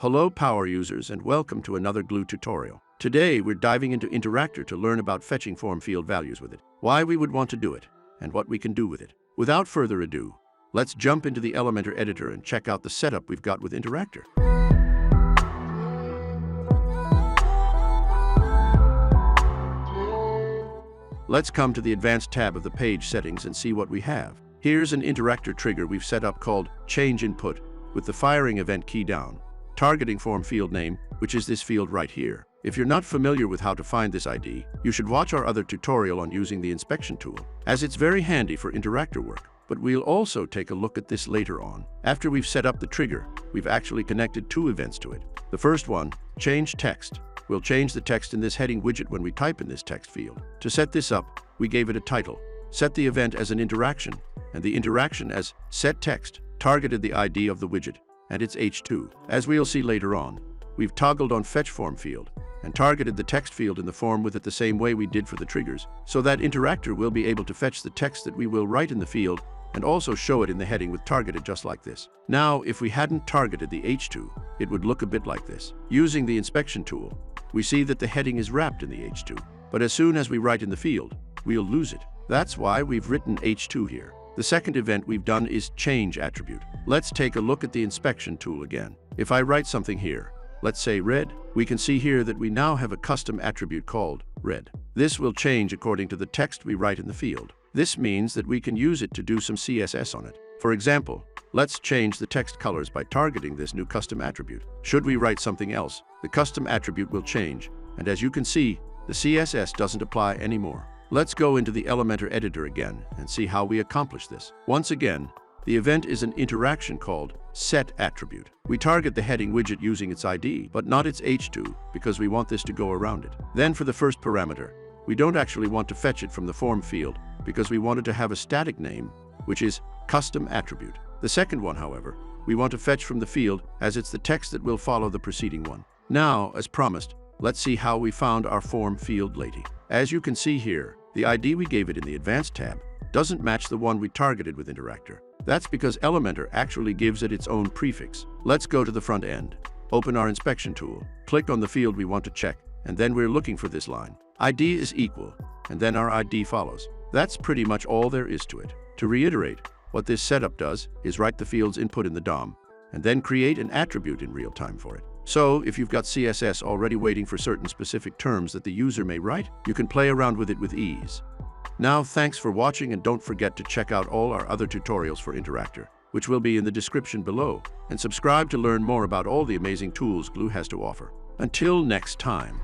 Hello power users and welcome to another Glue tutorial. Today we're diving into Interactor to learn about fetching form field values with it, why we would want to do it, and what we can do with it. Without further ado, let's jump into the Elementor editor and check out the setup we've got with Interactor. Let's come to the Advanced tab of the page settings and see what we have. Here's an Interactor trigger we've set up called Change Input with the firing event key down, targeting form field name, which is this field right here. If you're not familiar with how to find this ID, you should watch our other tutorial on using the inspection tool, as it's very handy for Interactor work. But we'll also take a look at this later on. After we've set up the trigger, we've actually connected two events to it. The first one, change text. We'll change the text in this heading widget when we type in this text field. To set this up, we gave it a title, set the event as an interaction, and the interaction as set text, targeted the ID of the widget, and it's H2. As we'll see later on, we've toggled on fetch form field and targeted the text field in the form with it the same way we did for the triggers, so that Interactor will be able to fetch the text that we will write in the field and also show it in the heading with targeted just like this. Now, if we hadn't targeted the H2, it would look a bit like this. Using the inspection tool, we see that the heading is wrapped in the H2, but as soon as we write in the field, we'll lose it. That's why we've written H2 here. The second event we've done is change attribute. Let's take a look at the inspection tool again. If I write something here, let's say red, we can see here that we now have a custom attribute called red. This will change according to the text we write in the field. This means that we can use it to do some CSS on it. For example, let's change the text colors by targeting this new custom attribute. Should we write something else, the custom attribute will change, and as you can see, the CSS doesn't apply anymore. Let's go into the Elementor editor again and see how we accomplish this. Once again, the event is an interaction called set attribute. We target the heading widget using its ID, but not its H2, because we want this to go around it. Then for the first parameter, we don't actually want to fetch it from the form field because we wanted to have a static name, which is custom attribute. The second one, however, we want to fetch from the field as it's the text that will follow the preceding one. Now, as promised, let's see how we found our form field lady. As you can see here, the ID we gave it in the Advanced tab doesn't match the one we targeted with Interactor. That's because Elementor actually gives it its own prefix. Let's go to the front end, open our inspection tool, click on the field we want to check, and then we're looking for this line. ID is equal, and then our ID follows. That's pretty much all there is to it. To reiterate, what this setup does is write the field's input in the DOM, and then create an attribute in real time for it. So, if you've got CSS already waiting for certain specific terms that the user may write, you can play around with it with ease. Now, thanks for watching, and don't forget to check out all our other tutorials for Interactor, which will be in the description below, and subscribe to learn more about all the amazing tools Glue has to offer. Until next time.